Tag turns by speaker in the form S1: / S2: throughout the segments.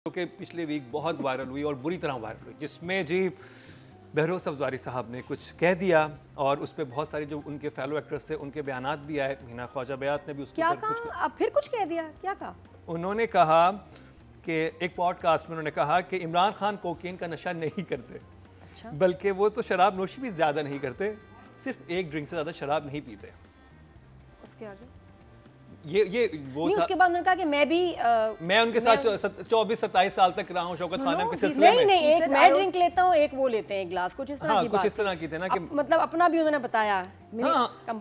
S1: जो कि पिछले वीक बहुत वायरल हुई और बुरी तरह वायरल हुई, जिसमें जी बहरोज़ अफज़ारी साहब ने कुछ कह दिया और उस पर बहुत सारे जो उनके फेलो एक्टर्स थे उनके बयानात भी आए। हिना ख्वाजा बयात ने भी उसके ऊपर कुछ
S2: अब फिर कुछ कह दिया। क्या कहा?
S1: उन्होंने कहा कि एक पॉडकास्ट में उन्होंने कहा कि इमरान खान कोकीन का नशा नहीं करते।
S2: अच्छा।
S1: बल्कि वो तो शराब नोशी भी ज़्यादा नहीं करते, सिर्फ एक ड्रिंक से ज़्यादा शराब नहीं पीते।
S2: उसके आगे
S1: ये वो
S2: नहीं,
S1: था।
S2: उसके बाद उन्होंने कहा कि
S1: मैं उनके साथ 24-27 साल तक रहा हूँ शौकत खानम के सिलसिले
S2: नहीं
S1: में।
S2: नहीं, एक मैं ड्रिंक लेता हूँ, एक वो लेते हैं, एक ग्लास, कुछ इस तरह
S1: हाँ,
S2: की
S1: कुछ
S2: बात
S1: इस तरह की थे ना कि
S2: मतलब अपना भी उन्होंने बताया।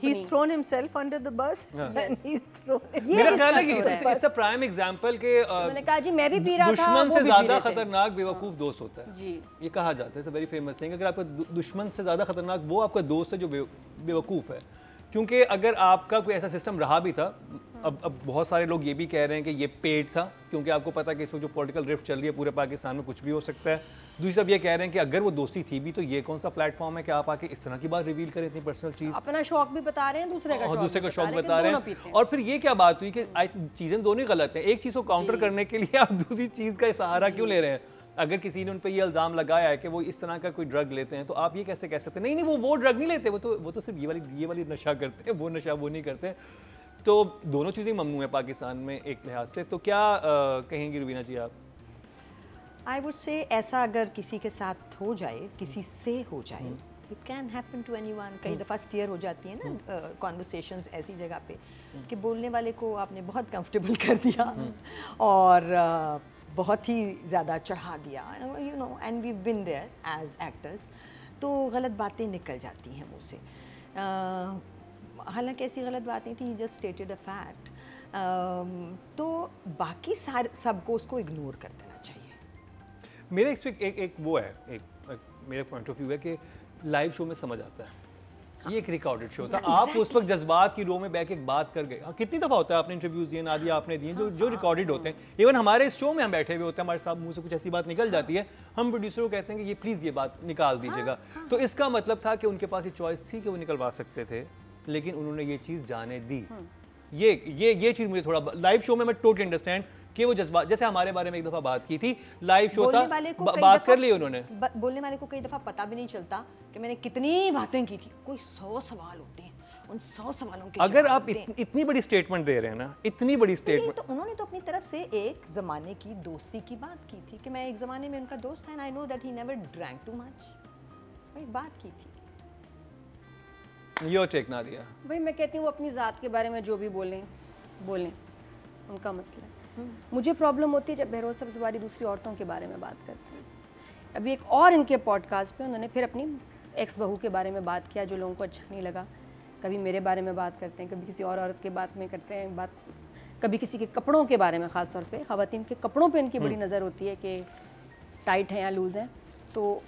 S3: He's thrown himself under the bus and he's thrown it.
S1: मेरा ख्याल है कि इससे प्राइम एग्जांपल के
S2: उन्होंने कहा जी मैं भी पी रहा था,
S1: दुश्मन
S2: वो
S1: से
S2: भी
S1: ज्यादा
S2: पी रहे थे।
S1: खतरनाक बेवकूफ दोस्त होता है
S2: जी।
S1: ये कहा जाता है, वेरी फेमस थिंग। अगर आपका दुश्मन से ज्यादा खतरनाक वो आपका दोस्त है जो बेवकूफ है। क्योंकि अगर आपका कोई ऐसा सिस्टम रहा भी था, अब बहुत सारे लोग ये भी कह रहे हैं कि ये पेड था, क्योंकि आपको पता है कि इस वक्त जो पॉलिटिकल रिफ्ट चल रही है पूरे पाकिस्तान में कुछ भी हो सकता है। दूसरी सब ये कह रहे हैं कि अगर वो दोस्ती थी भी तो ये कौन सा प्लेटफॉर्म है कि आप आके इस तरह की बात रिवील करें, इतनी पर्सनल चीज।
S2: अपना शौक भी बता रहे हैं, दूसरे का शौक
S1: बता रहे हैं। और फिर ये क्या बात हुई कि चीजें दोनों ही गलत हैं। एक चीज को काउंटर करने के लिए आप दूसरी चीज का सहारा क्यों ले रहे हैं? अगर किसी ने उन पर ये इल्ज़ाम लगाया है कि वो इस तरह का कोई ड्रग लेते हैं तो आप ये कैसे कह सकते हैं नहीं वो ड्रग नहीं लेते, वो तो सिर्फ ये वाली नशा करते हैं, वो नशा वो नहीं करते। तो दोनों चीज़ें ममनू है पाकिस्तान में एक लिहाज से। तो क्या कहेंगी रुबीना जी आप?
S3: आई वुड से ऐसा अगर किसी के साथ हो जाए, किसी से हो जाए, it can happen to anyone. कई दफ़ा स्टीयर हो जाती है ना कॉन्वर्सेशंस ऐसी जगह पे कि बोलने वाले को आपने बहुत कंफर्टेबल कर दिया और बहुत ही ज़्यादा चढ़ा दिया, you know, and we been there as actors, तो गलत बातें निकल जाती हैं मुँह से। हालांकि ऐसी गलत बात नहीं थी, जस्ट स्टेटेड अ फैक्ट। तो बाकी सबको उसको इग्नोर कर देना चाहिए।
S1: मेरा एक वो है, एक मेरा पॉइंट ऑफ व्यू है कि लाइव शो में समझ आता है, ये एक रिकॉर्डेड शो था। आप उस वक्त जज्बात की रो में बैठ के एक बात कर गए। कितनी दफ़ा होता है आपने इंटरव्यूज दिए, नादिया आपने दिए, जो रिकॉर्डेड होते हैं। इवन हमारे इस शो में हम बैठे हुए होते हैं, हमारे साथ मुंह से कुछ ऐसी बात निकल जाती है, हम प्रोड्यूसर को कहते हैं कि ये प्लीज़ ये बात निकाल दीजिएगा। तो इसका मतलब था कि उनके पास ये चॉइस थी कि वो निकलवा सकते थे, लेकिन उन्होंने ये चीज़ जाने दी। ये चीज़ मुझे थोड़ा लाइव शो में मैं टोटली अंडरस्टैंड कि वो जज्बात, जैसे हमारे बारे में एक दफ़ा बात की थी, लाइव शो था, बात कर ली उन्होंने।
S3: बोलने वाले को कई दफ़ा पता भी नहीं चलता कि मैंने कितनी बातें की थी। कोई 100 सवाल होते हैं, उन 100 सवालों के
S1: अगर आप इतनी बड़ी स्टेटमेंट दे रहे हैं ना, इतनी बड़ी स्टेटमेंट,
S3: तो उन्होंने तो अपनी तरफ से एक ज़माने की दोस्ती की बात की थी कि मैं एक ज़माने में उनका दोस्त था and I know that he never drank too much. वही बात की थी।
S1: यो टेक ना दिया
S2: भाई, मैं कहती हूँ वो अपनी ज़ात के बारे में जो भी बोलें, उनका मसला है। मुझे प्रॉब्लम होती है जब बहरोज़ अफज़ारी दूसरी औरतों के बारे में बात करती है। अभी एक और इनके पॉडकास्ट पे उन्होंने फिर अपनी एक्स बहू के बारे में बात किया, जो लोगों को अच्छा नहीं लगा। कभी मेरे बारे में बात करते हैं, कभी किसी और औरत के बात में करते हैं बात, कभी किसी के कपड़ों के बारे में, ख़ास तौर पे ख़वातीन के कपड़ों पे इनकी बड़ी नज़र होती है कि टाइट हैं या लूज़ हैं। तो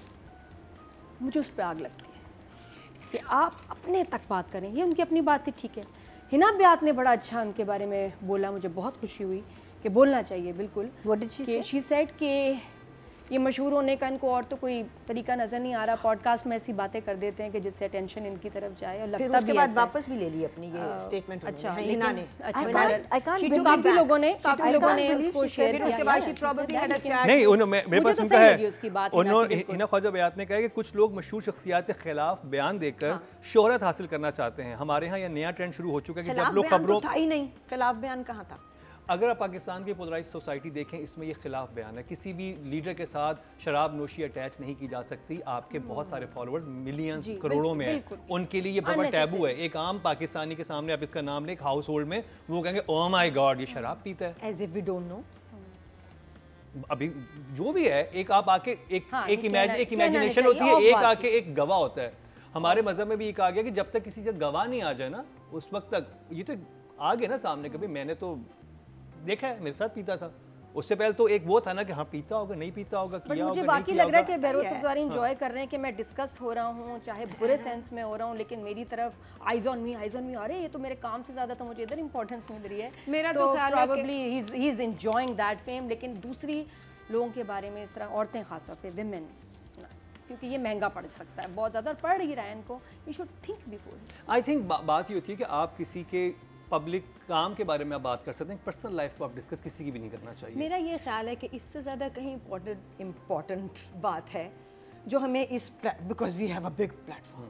S2: मुझे उस पर आग लगती है कि आप अपने तक बात करें। ये उनकी अपनी बात थी, ठीक है। हिना बयात ने बड़ा अच्छा उनके बारे में बोला, मुझे बहुत खुशी हुई कि बोलना चाहिए बिल्कुल।
S3: What did she say?
S2: She said कि ये मशहूर होने का इनको और तो कोई तरीका नज़र नहीं आ रहा। पॉडकास्ट में ऐसी बातें कर देते हैं कि जिससे अटेंशन इनकी तरफ जाए, और लगता भी
S3: उसके बाद वापस भी ले ली अपनी ये स्टेटमेंट।
S2: अच्छा,
S3: हिना ने
S2: काफ़ी लोगों ने उसको शेयर किया।
S3: उसके बाद she probably had a chat.
S1: नहीं, मेरे पास
S2: तो
S1: उनका
S2: सही
S1: है,
S2: लगी उसकी बात।
S1: उन्होंने हिना ख्वाजा बयात ने कहा कि कुछ लोग मशहूर शख्सियात के खिलाफ बयान देकर शोहरत हासिल करना चाहते हैं। हमारे यहाँ यह नया ट्रेंड शुरू हो चुका है कि जब लोग खबरों,
S3: था ही नहीं, खिलाफ बयान कहाँ था?
S1: अगर आप पाकिस्तान की पोलराइज सोसाइटी देखें, इसमें ये खिलाफ बयान है। किसी भी लीडर के साथ शराब नोशी अटैच नहीं की जा सकती। आपके बहुत सारे फॉलोअर्स मिलियंस करोड़ों में हैं, उनके लिए ये बहुत टैबू है। एक आम पाकिस्तानी के सामने आप इसका नाम लें, एक हाउस होल्ड में, वो कहेंगे ओह माय गॉड ये शराब पीता है,
S3: as if we don't know.
S1: अभी जो भी है, एक आप आके एक इमेजिनेशन होती है, एक आके एक गवाह होता है। हमारे मजहब में भी एक आ गया कि जब तक किसी से गवाह नहीं आ जाए ना, उस वक्त तक ये तो आ गया ना सामने। कभी मैंने तो देखा है, मेरे साथ पीता था, उससे पहले तो एक वो था ना कि हाँ पीता होगा, नहीं पीता होगा, किया होगा,
S2: मुझे बाकी लग रहा है कि बहरोज़ अफज़ारी एंजॉय कर रहे हैं कि मैं डिस्कस हो रहा हूँ, चाहे बुरे सेंस में हो रहा हूँ, लेकिन मेरी तरफ आइज ऑन मी, अरे ये तो मेरे काम से ज़्यादा तो मुझे इधर इंपॉर्टेंस मिल रही है।
S3: मेरा तो
S2: probably he is enjoying that fame. लेकिन दूसरी लोगों के बारे में इस तरह, औरतें खासतौर पे विमेन, क्योंकि ये महंगा पड़ सकता है बहुत ज़्यादा, और पड़ ही रहा है इनको। You should think before.
S1: I think बात ये होती है कि आप किसी के पब्लिक काम के बारे में आप बात कर सकते हैं, पर्सनल लाइफ को आप डिस्कस किसी की भी नहीं करना चाहिए।
S3: मेरा ये ख्याल है कि इससे ज़्यादा कहीं इम्पोर्टेंट बात है जो हमें इस because we have a big platform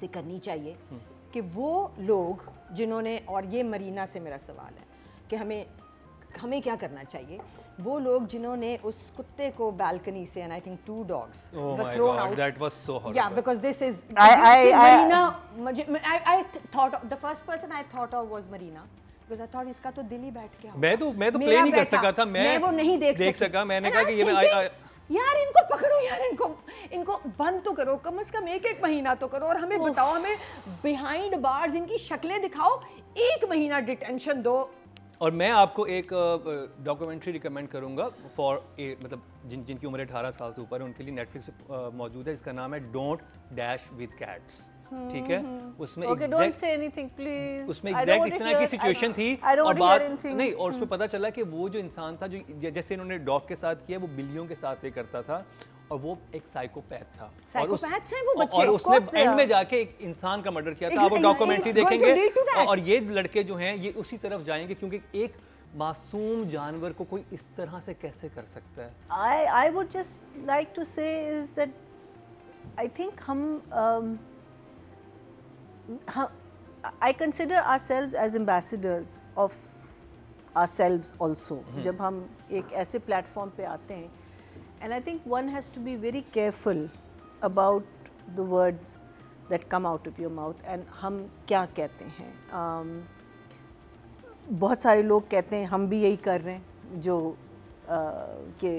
S3: से करनी चाहिए कि वो लोग जिन्होंने, और ये मरीना से मेरा सवाल है कि हमें क्या करना चाहिए, वो लोग जिन्होंने उस कुत्ते को बालकनी से, and I think 2 dogs were thrown out.
S1: That was so horrible.
S3: Yeah, because this is I thought the first person I thought of was Marina because I thought इसका तो दिल ही बैठ गया।
S1: मैं तो प्ले नहीं कर सका था, मैं
S3: वो नहीं देख
S1: सका। मैंने कहा कि ये
S3: यार इनको पकड़ो यार, इनको बंद तो करो, कम से कम 1 महीना तो करो, और हमें बताओ, हमें बिहाइंड बार्स इनकी शक्लें दिखाओ, 1 महीना डिटेंशन दो।
S1: और मैं आपको एक डॉक्यूमेंट्री रिकमेंड करूंगा फॉर मतलब जिनकी उम्र 18 साल से ऊपर है उनके लिए, नेटफ्लिक्स पे मौजूद है। इसका नाम है डोंट डैश विद कैट्स, ठीक है? उसमें
S4: डोंट से एनीथिंग प्लीज।
S1: उसमें एग्जैक्ट इस तरह की सिचुएशन थी, और बात नहीं, और उसमें पता चला कि वो जो इंसान था, जो जैसे इन्होंने डॉग के साथ किया, वो बिल्लियों के साथ ये करता था, और वो एक साइकोपैथ था।
S3: साइकोपैथ्स हैं वो बच्चे,
S1: और उसने एंड में जाके एक इंसान का मर्डर किया था। आप वो डॉक्यूमेंट्री देखेंगे और ये लड़के जो हैं ये उसी तरफ जाएंगे, क्योंकि एक मासूम जानवर को कोई इस तरह से कैसे कर सकता है।
S4: I would just like to say is that I think I consider ourselves as ambassadors of ourselves also. जब हम एक ऐसे प्लेटफॉर्म पे आते हैं, and I think one has to be very careful about the words that come out of your mouth and हम क्या कहते हैं। बहुत सारे लोग कहते हैं हम भी यही कर रहे हैं, जो कि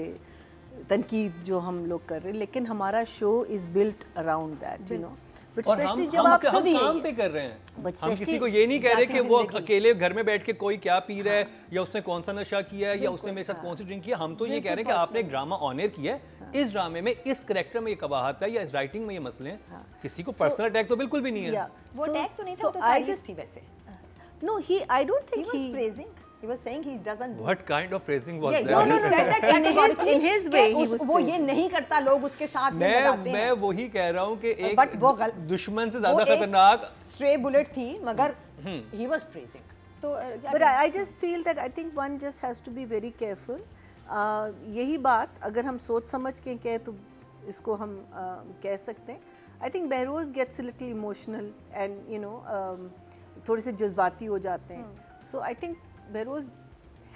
S4: तनकीद जो हम लोग कर रहे हैं, लेकिन हमारा show is built around that, you know.
S1: और हम काम पे कर रहे हैं, हम किसी को ये नहीं कह रहे कि वो अकेले घर में बैठ के कोई क्या पी रहा है, या उसने कौन सा नशा किया है, या उसने मेरे साथ कौन सी ड्रिंक किया। हम तो ये कह रहे हैं कि आपने एक ड्रामा ऑनर किया है, इस ड्रामे में, इस कैरेक्टर में ये कबाहत है, या इस राइटिंग में ये मसले हैं। किसी को पर्सनल अटैक तो बिल्कुल भी नहीं है।
S3: वो अटैक तो नहीं था, तो तारीफ थी वैसे।
S4: No, I don't think
S3: he was praising. He was saying he doesn't.
S1: What kind of praising was that?
S3: No, he said that
S4: in his way he was.
S3: वो ये नहीं करता, लोग उसके साथ नहीं लगाते हैं।
S1: मैं वही कह रहा हूँ कि एक दुश्मन से ज्यादा खतरनाक
S3: स्ट्रे बुलेट थी, मगर he was praising.
S4: तो but I just feel that I think one just has to be very careful. यही बात अगर हम सोच समझ के कहें तो इसको हम कह सकते हैं। I think Behrouz gets a little emotional and you know थोड़े से जज्बाती हो जाते हैं। So I think Behrouz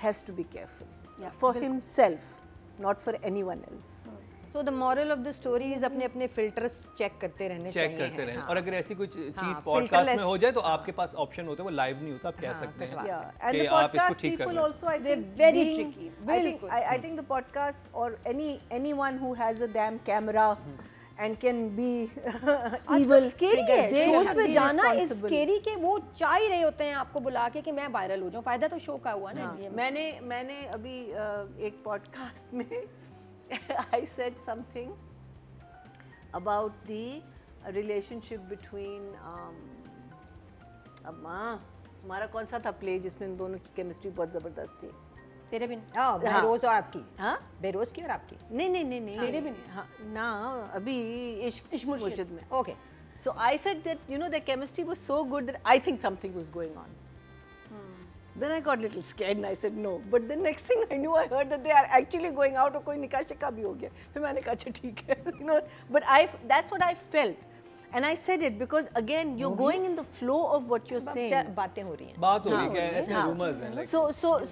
S4: has to be careful for himself, not for anyone else.
S3: So the moral of the story is अपने filters check करते रहने चाहिए।
S1: चेक करते रहें, और अगर ऐसी कोई चीज पॉडकास्ट में हो जाए तो आपके पास ऑप्शन होते हैं, वो लाइव नहीं होता, आप कह सकते हैं
S4: And the podcast people also, I think,
S2: very tricky.
S4: I think the podcast or anyone who has a damn camera and can be evil.
S2: Scary है, शोज पे जाना इस स्केरी के, वो चाह ही रहे होते हैं आपको बुला के कि मैं वायरल हो जाऊं। फायदा तो शो का हुआ ना।
S4: मैंने अभी एक पॉडकास्ट में I said something about the relationship between हमारा कौन सा था प्ले जिसमें इन दोनों की केमिस्ट्री बहुत जबरदस्त थी।
S2: तेरे बिन
S3: बेरोज और आपकी।
S4: हाँ,
S3: बेरोज की और आपकी।
S4: नहीं
S2: तेरे बिन।
S4: हाँ ना, अभी इश्क मुर्शिद में।
S3: Okay.
S4: So I said that you know the chemistry was so good that I think something was going on. Then I got a little scared and I said no. But the next thing I knew, I heard that they are actually going out और कोई निकाह शिका भी हो गया। फिर मैंने कहा अच्छा ठीक है, you know. But that's what I felt. And I said it because again you're going in the flow of what you're saying.
S3: बातें हो रही हैं।
S1: बात हो रही है, ऐसे rumors हैं।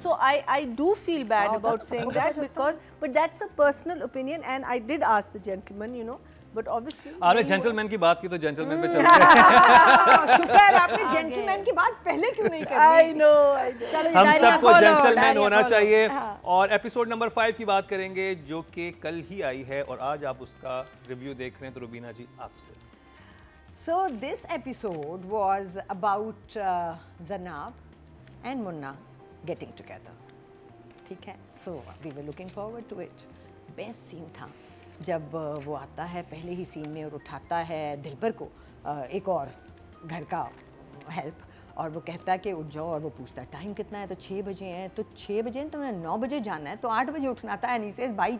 S4: So I do feel bad about saying that because, but that's a personal opinion and I did ask the gentleman, you know. But obviously
S1: आपने जेंटलमैन की बात की तो जेंटलमैन पे चलते हैं।
S3: शुक्र आपने जेंटलमैन की बात पहले क्यों नहीं करी?
S4: I know.
S1: हम सबको जेंटलमैन होना चाहिए। और एपिसोड नंबर 5 की बात करेंगे जो कि कल ही आई है, और आज आप उसका रिव्यू देख रहे हैं, तो रुबीना जी आपसे।
S3: So this episode was about Zanab and Munna getting together. ठीक है? So we were looking forward to it. Best scene था जब वो आता है पहले ही सीन में और उठाता है दिलबर को एक और घर का हेल्प, और वो कहता है कि उठ जाओ, और वो पूछता है टाइम कितना है, तो 6 बजे हैं, तो 6 बजे तो मैंने 9 बजे जाना है, तो 8 बजे उठना था। एंड ही सेज भाई